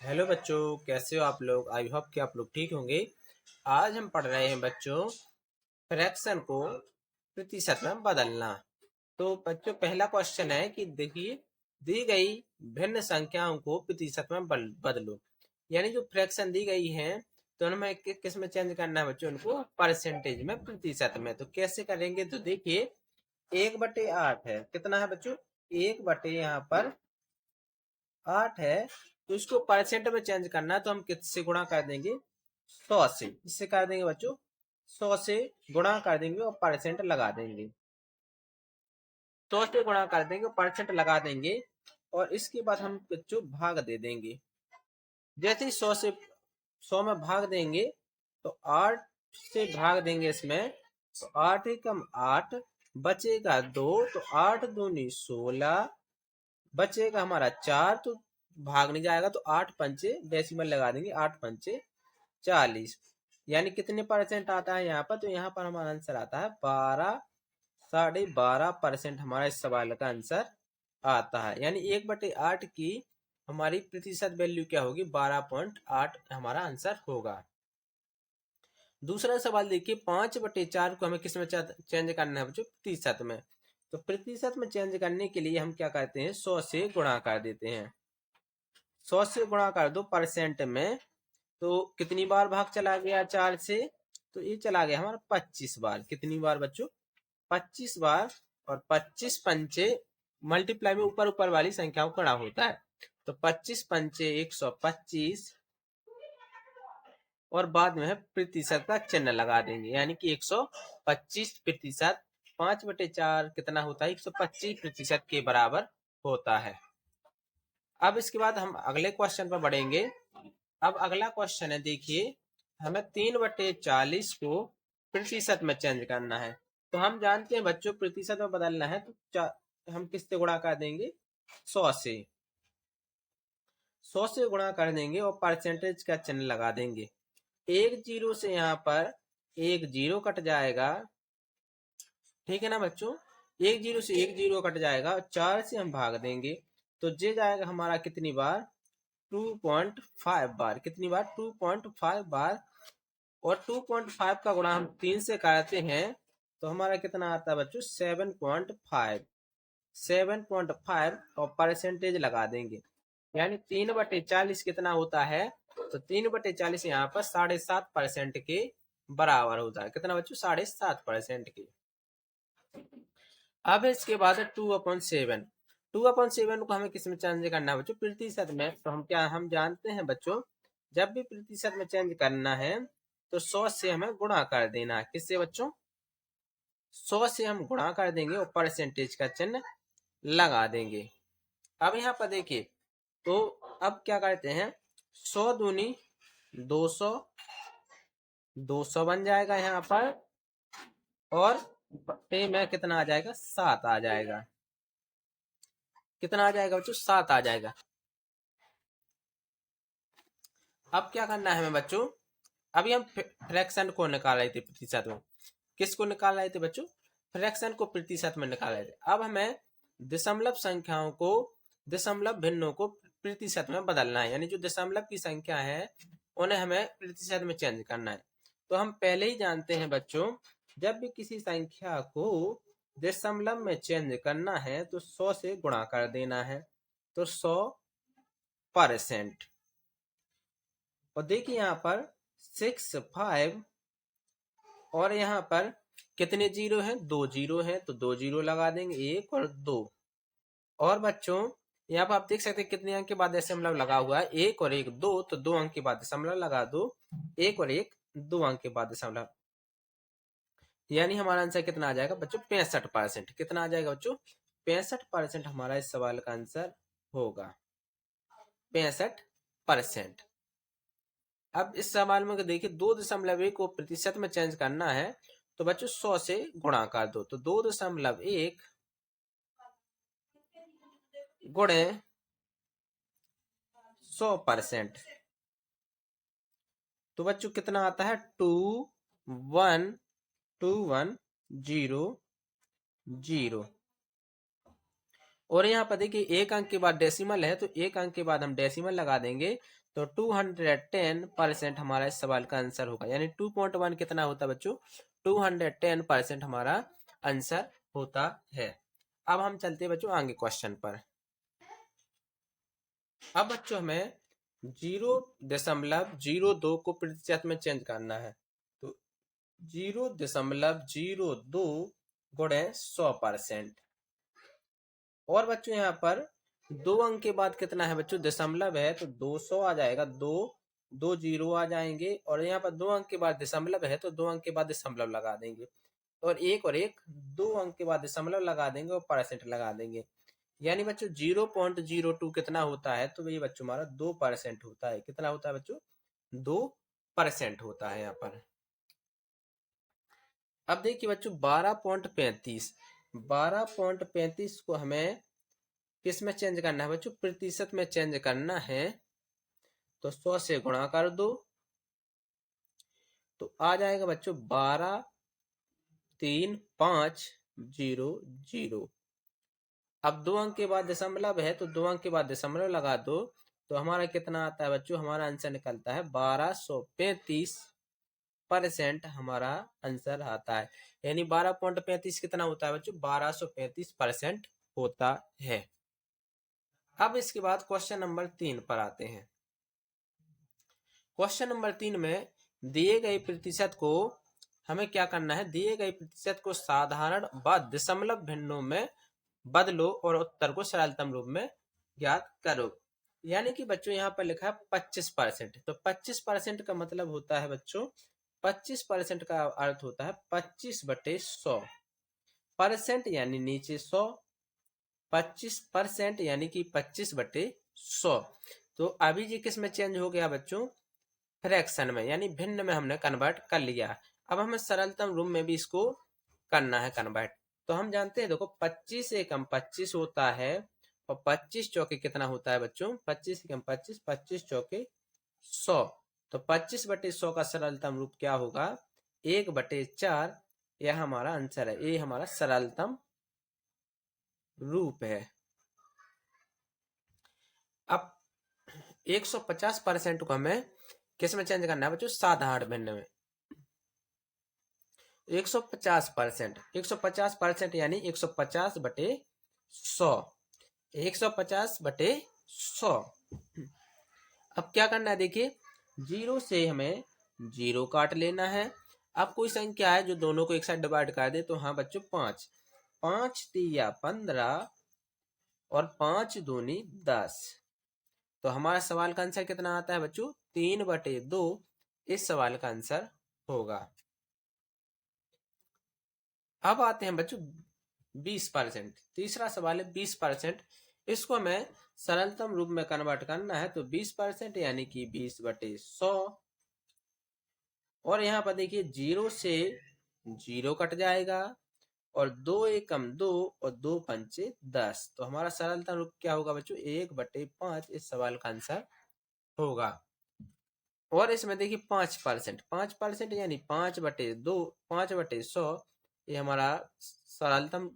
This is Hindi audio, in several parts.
हेलो बच्चों, कैसे हो आप लोग। आई होप कि आप लोग ठीक होंगे। आज हम पढ़ रहे हैं बच्चों फ्रैक्शन को प्रतिशत में बदलना। तो बच्चों पहला क्वेश्चन है कि देखिए, दी गई भिन्न संख्याओं को प्रतिशत में बदलो। यानी जो फ्रैक्शन दी गई है तो हमें किस में चेंज करना है बच्चों, उनको परसेंटेज में, प्रतिशत में। तो कैसे करेंगे, तो देखिए 1/8 है, कितना है बच्चों, 1/, यहाँ पर 8 है। तो इसको परसेंट में चेंज करना है तो हम किससे गुणा कर देंगे, 100 से। इससे कर देंगे बच्चों, 100 से गुणा कर देंगे और परसेंट लगा देंगे। 100 से गुणा कर देंगे और परसेंट लगा देंगे, और इसके बाद हम बच्चों भाग दे देंगे। जैसे ही 100 में भाग देंगे तो 8 से भाग देंगे इसमें, तो 8 एकम 8, बचेगा 2, तो 8 दूनी 16, बचेगा हमारा 4, तो भाग नहीं जाएगा, तो 8 पंचे डेसिमल लगा देंगे, 8 पंचे 40। यानी कितने परसेंट आता है यहाँ पर, तो यहाँ पर हमारा आंसर आता है 12.5% हमारा इस सवाल का आंसर आता है। यानी 1/8 की हमारी प्रतिशत वैल्यू क्या होगी, 12.8 हमारा आंसर होगा। दूसरा सवाल देखिए, 5/4 को हमें किस में चेंज करना है बच्चों, प्रतिशत में। तो प्रतिशत में चेंज करने के लिए हम क्या करते हैं, 100 से गुणा कर देते हैं। 100 से गुणा कर दो परसेंट में, तो कितनी बार भाग चला गया 4 से, तो ये चला गया हमारा 25 बार। कितनी बार बच्चों, 25 बार। और 25 पंचे मल्टीप्लाई में ऊपर ऊपर वाली संख्याओं का गुणा होता है, तो 25 पंचे 125, और बाद में है प्रतिशत का चिन्ह लगा देंगे, यानी कि 125%। 5/4 कितना होता है, 125% के बराबर होता है। अब इसके बाद हम अगले क्वेश्चन पर बढ़ेंगे। अब अगला क्वेश्चन है, देखिए हमें 3/40 को प्रतिशत में चेंज करना है। तो हम जानते हैं बच्चों, प्रतिशत में बदलना है तो हम किससे गुणा कर देंगे, 100 से। 100 से गुणा कर देंगे और परसेंटेज का चिन्ह लगा देंगे। एक जीरो से यहाँ पर एक जीरो कट जाएगा, ठीक है ना बच्चों। एक जीरो से एक जीरो कट जाएगा, 4 से हम भाग देंगे, तो ये जाएगा हमारा कितनी बार, 2.5 बार। कितनी बार, 2.5 बार। और 2.5 का गुणा हम 3 से करते हैं, तो हमारा कितना आता है बच्चों, 7.5। 7.5 और परसेंटेज लगा देंगे, यानी 3/40 कितना होता है, तो 3/40 यहाँ पर 7.5% के बराबर होता है। कितना बच्चों, 7.5% के। अब इसके बाद है 2/7। 2/7 को हमें किस में चेंज करना है बच्चों, प्रतिशत में। तो हम जानते हैं बच्चों, जब भी प्रतिशत में चेंज करना है तो 100 से हमें गुणा कर देना है। किससे बच्चों, 100 से हम गुणा कर देंगे और परसेंटेज का चिन्ह लगा देंगे। अब यहाँ पर देखिए, तो अब क्या करते हैं, 100 दूनी 200, 200 बन जाएगा यहाँ पर, और बटे में कितना आ जाएगा, 7 आ जाएगा। कितना आ जाएगा बच्चों, 7 आ जाएगा। अब क्या करना है हमें बच्चों, अभी हम फ्रैक्शन को निकाल रहे थे प्रतिशत में। किसको निकाल रहे थे बच्चों, फ्रैक्शन को प्रतिशत में निकाल रहे थे। अब हमें दशमलव संख्याओं को, दशमलव भिन्नों को प्रतिशत में बदलना है। यानी जो दशमलव की संख्या है उन्हें हमें प्रतिशत में चेंज करना है। तो हम पहले ही जानते हैं बच्चों, जब भी किसी संख्या को दशमलव में चेंज करना है तो 100 से गुणा कर देना है, तो 100%। और देखिए यहाँ पर 65, और यहाँ पर कितने जीरो हैं, 2 जीरो हैं, तो 2 जीरो लगा देंगे, 1 और 2। और बच्चों यहाँ पर आप देख सकते हैं कितने अंक के बाद दशमलव लगा हुआ है, 1 और 1 2, तो 2 अंक के बाद दशमलव लगा दो, 1 और 1 2 अंक के बाद दशमलव। यानी हमारा आंसर कितना आ जाएगा बच्चों, 65%। कितना आ जाएगा बच्चों, 65% हमारा इस सवाल का आंसर होगा, 65%। अब इस सवाल में देखिए 2.1 को प्रतिशत में चेंज करना है, तो बच्चों 100 से गुणा कर दो, तो 2.1 गुणे 100%। तो बच्चों कितना आता है, 21210। और यहाँ पर देखिए एक अंक के बाद डेसिमल है, तो एक अंक के बाद हम डेसिमल लगा देंगे, तो 210% हमारा इस सवाल का आंसर होगा। यानी 2.1 कितना होता है बच्चों? 210% हमारा आंसर होता है। अब हम चलते हैं बच्चों आगे क्वेश्चन पर। अब बच्चों हमें 0.02 को प्रतिशत में चेंज करना है, तो 0.02 गुणे 100%। और बच्चों यहाँ पर 2 अंक के बाद कितना है बच्चों? दशमलव है, तो 200 आ जाएगा, दो जीरो आ जाएंगे। और यहाँ पर 2 अंक के बाद दशमलव है, तो 2 अंक के बाद दशमलव लगा देंगे, और एक 2 अंक के बाद दशमलव लगा देंगे और परसेंट लगा देंगे। यानी बच्चों 0.02 कितना होता है? तो ये बच्चों हमारा 2% होता है। कितना होता है बच्चों? 2% होता है यहाँ पर। अब देखिए बच्चों 12.35 को हमें किस में चेंज करना है बच्चों? प्रतिशत में चेंज करना है, तो 100 से गुणा कर दो, तो आ जाएगा बच्चों 12,3,5,0,0। अब 2 अंक के बाद दशमलव है, तो 2 अंक के बाद दशमलव लगा दो, तो हमारा कितना आता है बच्चों? हमारा आंसर निकलता है 1235% हमारा आंसर आता है। यानी 12.35 कितना होता है बच्चों? 1235% होता है। अब इसके बाद क्वेश्चन नंबर 3 पर आते हैं। क्वेश्चन नंबर 3 में दिए गए प्रतिशत को हमें क्या करना है? दिए गए प्रतिशत को साधारण व दशमलव भिन्नों में बदलो और उत्तर को सरलतम रूप में ज्ञात करो। यानी कि बच्चों यहाँ पर लिखा है 25%, तो 25% का मतलब होता है बच्चों, 25% का अर्थ होता है 25/100। परसेंट यानी नीचे 100, 25% यानी कि 25/100। तो अभी ये किस में चेंज हो गया बच्चों? फ्रैक्शन में, यानी भिन्न में हमने कन्वर्ट कर लिया। अब हमें सरलतम रूप में भी इसको करना है कन्वर्ट। तो हम जानते हैं, देखो 25 एकम 25 होता है, और 25 चौके कितना होता है बच्चों? 25 एकम 25, 25 चौके 100। तो 25/100 का सरलतम रूप क्या होगा? 1/4। यह हमारा आंसर है, ये हमारा सरलतम रूप है। अब 150% को हमें किस में चेंज करना है बच्चों? साधारण भिन्न में। 150% यानी 150/100, 150/100। अब क्या करना है? देखिए 0 से हमें 0 काट लेना है। अब कोई संख्या है जो दोनों को एक साथ डिवाइड कर दे, तो हाँ बच्चों 5, 5 तिया 15 और 5 दूनी 10। तो हमारा सवाल का आंसर कितना आता है बच्चों? 3/2 इस सवाल का आंसर होगा। अब आते हैं बच्चों 20%। तीसरा सवाल है 20%। इसको हमें सरलतम रूप में कन्वर्ट करना है, तो 20% यानी कि 20/100। और यहाँ पर देखिए 0 से 0 कट जाएगा, और 2 एकम 2 और 2 पंचे 10। तो हमारा सरलतम रूप क्या होगा बच्चों? 1/5 इस सवाल का आंसर होगा। और इसमें देखिए 5% यानी 5/2, 5/100। ये हमारा सरलतम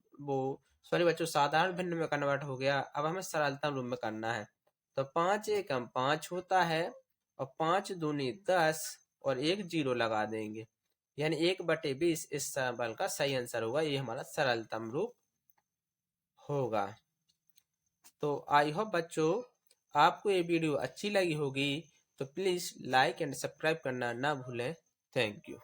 सॉरी बच्चों, साधारण भिन्न में कन्वर्ट हो गया। अब हमें सरलतम रूप में करना है, तो 5 एकम 5 होता है, और 5 दूनी 10 और 1 0 लगा देंगे, यानी 1/20 इस सवाल का सही आंसर होगा। ये हमारा सरलतम रूप होगा। तो आई होप बच्चों आपको ये वीडियो अच्छी लगी होगी, तो प्लीज़ लाइक एंड सब्सक्राइब करना ना भूलें। Thank you.